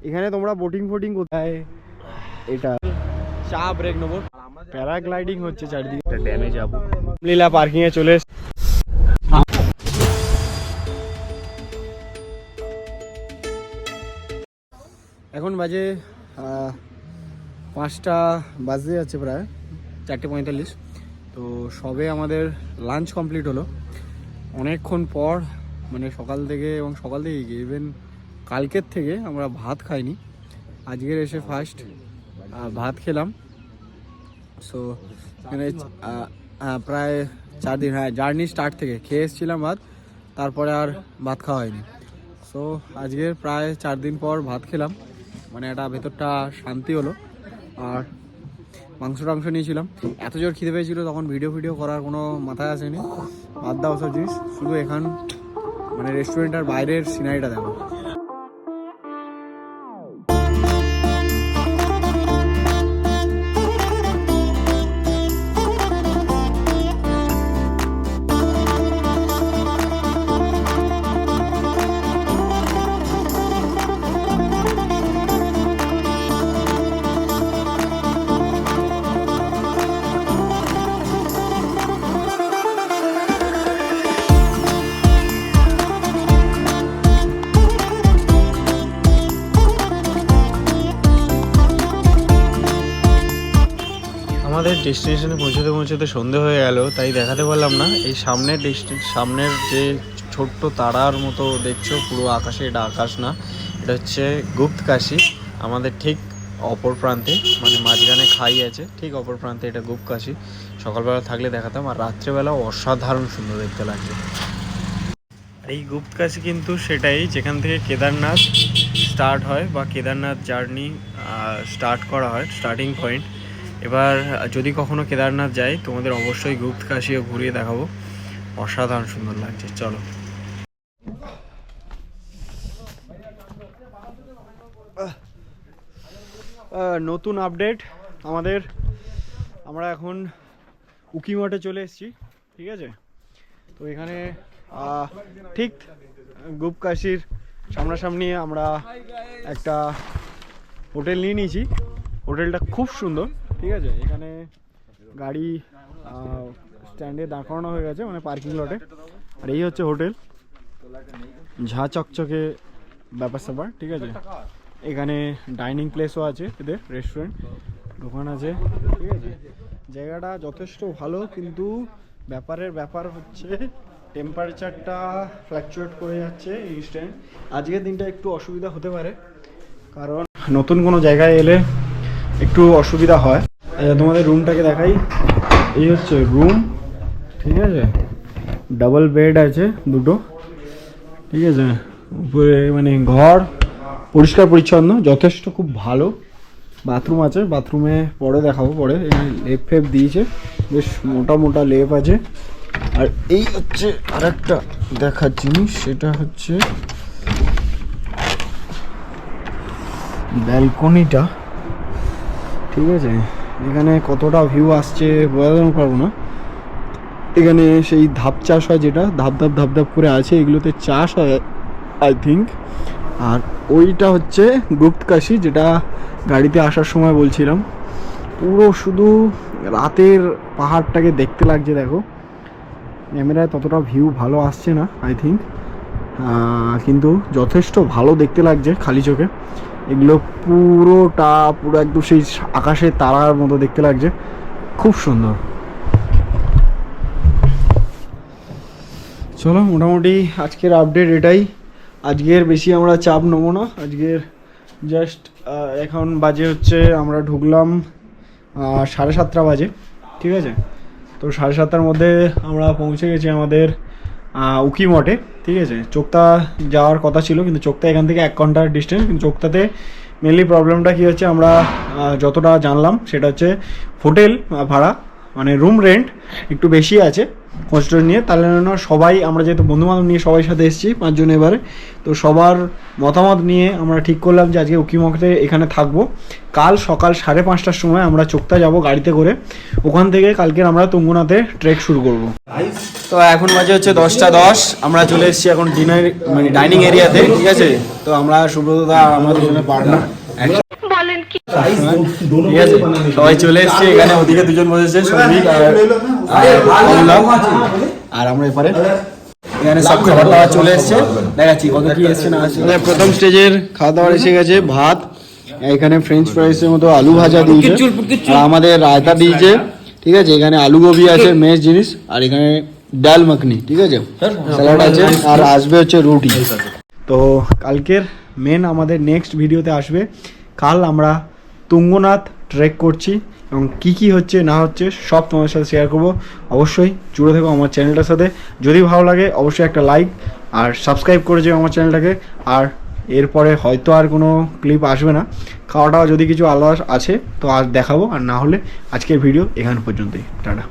এখানে তোমরা বোটিং ফোটিং কোথায়, এটা চা ব্রেক নেবো, প্যারাগ্লাইডিং হচ্ছে চারিদিকে, ড্যামে যাবো। লীলা পার্কিং এ চলে এখন বাজে 5টা বাজতে যাচ্ছে, প্রায় 4:45। তো সবে আমাদের লাঞ্চ কমপ্লিট হলো অনেকক্ষণ পর, মানে সকাল থেকে ইভেন কালকের থেকে আমরা ভাত খাইনি, আজকের এসে ফার্স্ট ভাত খেলাম। সো মানে প্রায় 4 দিন, হ্যাঁ জার্নি স্টার্ট থেকে খেয়ে এসেছিলাম ভাত, তারপরে আর ভাত খাওয়া হয়নি। সো আজকের প্রায় 4 দিন পর ভাত খেলাম, মানে একটা ভেতরটা শান্তি হলো। আর মাংস টাংস নিয়েছিলাম, এত জোর খিদে পেয়েছিল তখন ভিডিও করার কোনো মাথায় আসেনি, বাদ দাও সব জিনিস, শুধু এখান মানে রেস্টুরেন্ট আর বাইরের সিনারিটা দেখো। আমাদের ডেস্টিনেশনে পৌঁছতে সন্ধে হয়ে গেল, তাই দেখাতে পারলাম না। এই সামনের যে ছোট্ট তারার মতো দেখছো পুরো আকাশে, এটা আকাশ না, এটা হচ্ছে গুপ্তকাশী। আমাদের ঠিক অপর প্রান্তে, মানে মাঝখানে খাই আছে, ঠিক অপর প্রান্তে এটা গুপ্তকাশী। সকালবেলা থাকলে দেখাতাম, আর রাত্রেবেলা অসাধারণ সুন্দর দেখতে লাগছে। এই গুপ্তকাশী কিন্তু সেটাই যেখান থেকে কেদারনাথ স্টার্ট হয়, বা কেদারনাথ জার্নি স্টার্ট করা হয়, স্টার্টিং পয়েন্ট। এবার যদি কখনো কেদারনাথ যাই, তোমাদের অবশ্যই গুপ্তকাশীও ঘুরিয়ে দেখাবো, অসাধারণ সুন্দর লাগছে। চলো। নতুন আপডেট আমরা এখন উকিমঠে চলে এসেছি, ঠিক আছে। তো এখানে ঠিক গুপ্তকাশীর সামনাসামনি আমরা একটা হোটেল নিয়ে নিয়েছি। হোটেলটা খুব সুন্দর, ঠিক আছে। এখানে গাড়ি স্ট্যান্ডে দাঁড় করানো হয়ে গেছে, মানে পার্কিং লটে। আর এই হচ্ছে হোটেল, ঝা চকচকে ব্যাপার স্যাপার, ঠিক আছে। এখানে ডাইনিং প্লেসও আছে, এদের রেস্টুরেন্ট, দোকান আছে, ঠিক আছে। জায়গাটা যথেষ্ট ভালো, কিন্তু ব্যাপার হচ্ছে টেম্পারেচারটা ফ্ল্যাকচুয়েট করে যাচ্ছে ইনস্ট্যান্ট। আজকের দিনটা একটু অসুবিধা হতে পারে, কারণ নতুন কোনো জায়গায় এলে একটু অসুবিধা হয়। তোমাদের রুমটাকে দেখাই, এই হচ্ছে রুম, ঠিক আছে। ডাবল বেড আছে দুটো, ঠিক আছে। উপরে মানে ঘর পরিষ্কার পরিচ্ছন্ন যথেষ্ট, খুব ভালো। বাথরুম আছে, বাথরুমে পরে দেখাবো, পরে এখানে লেপ ফেপ দিয়েছে, বেশ মোটা মোটা লেপ আছে। আর এই হচ্ছে আর একটা দেখার জিনিস, সেটা হচ্ছে ব্যালকনিটা, ঠিক আছে। এখানে কতটা ভিউ আসছে বোঝাতে পারবো না। এখানে সেই ধাপ চাষ হয়, যেটা ধাপ ধাপ করে আছে, এগুলোতে চাষ হয় আই থিঙ্ক। আর ওইটা হচ্ছে গুপ্তকাশী, যেটা গাড়িতে আসার সময় বলছিলাম। পুরো শুধু রাতের পাহাড়টাকে দেখতে লাগছে, দেখো। ক্যামেরায় ততটা ভিউ ভালো আসছে না আই থিঙ্ক, কিন্তু যথেষ্ট ভালো দেখতে লাগছে খালি চোখে। এগুলো পুরো একদম সেই আকাশের তারার মতো দেখতে লাগছে, খুব সুন্দর। চলো, মোটামুটি আজকের আপডেট এটাই। আজকের বেশি আমরা চাপ নেবো না, আজকের জাস্ট এখন বাজে হচ্ছে, আমরা ঢুকলাম 7:30 বাজে, ঠিক আছে। তো 7:30টার মধ্যে আমরা পৌঁছে গেছি আমাদের উকিমঠে, ঠিক আছে। চোক্তা যাওয়ার কথা ছিল, কিন্তু চোক্তা এখান থেকে 1 ঘন্টার ডিস্টেন্স। কিন্তু চোক্তাতে মেনলি প্রবলেমটা কী হচ্ছে, আমরা যতটা জানলাম সেটা হচ্ছে হোটেল ভাড়া, মানে রুম রেন্ট একটু বেশি আছে। কষ্ট নিয়ে, তাহলে না সবাই আমরা যেহেতু বন্ধুবান্ধব নিয়ে সবাই সাথে এসেছি 5 জন এবারে, তো সবার মতামত নিয়ে আমরা ঠিক করলাম যে আজকে উকিমুখতে এখানে থাকবো। কাল সকাল 5:30টার সময় আমরা চোক্তা যাব গাড়িতে করে, ওখান থেকে কালকে আমরা তুঙ্গনাথে ট্রেক শুরু করব। তো এখন বাজে হচ্ছে 10:10, আমরা চলে এসেছি এখন ডিনার মানে ডাইনিং এরিয়াতে, ঠিক আছে। তো আমরা সুব্রতদা আর আমরা দুজনে পার্টনার, ঠিক আছে, সবাই চলে এসেছি এখানে। ওদিকে দুজন বসেছে, সৌভিক আর আমরা এপারে এখানে সব খাবার দাবার চলে এসছে, দেখাচ্ছি কত কি এসছে না আসছে। প্রথম স্টেজের খাওয়া দাওয়ার এসে গেছে, ভাত, এখানে ফ্রেঞ্চ ফ্রাইসের মতো আলু ভাজা দিয়েছে, আর আমাদের রায়তা দিয়েছে, ঠিক আছে। এখানে আলু গোবি আছে মেশ জিনিস, আর এখানে ডাল মাখনি, ঠিক আছে, স্যালাড আছে, আর আসবে হচ্ছে রুটি। তো কালকের মেন আমাদের নেক্সট ভিডিওতে আসবে। কাল আমরা তুঙ্গনাথ ট্রেক করছি এবং কি হচ্ছে না হচ্ছে সব তোমাদের সাথে শেয়ার করব। অবশ্যই জুড়ে থেকো আমার চ্যানেলটার সাথে। যদি ভালো লাগে অবশ্যই একটা লাইক আর সাবস্ক্রাইব করে যাও আমার চ্যানেলটাকে। আর এরপরে হয়তো আর কোনো ক্লিপ আসবে না, খাওয়া দাওয়া যদি কিছু আলাদা আছে তো আর দেখাবো, আর না হলে আজকের ভিডিও এখান পর্যন্তই। টাটা।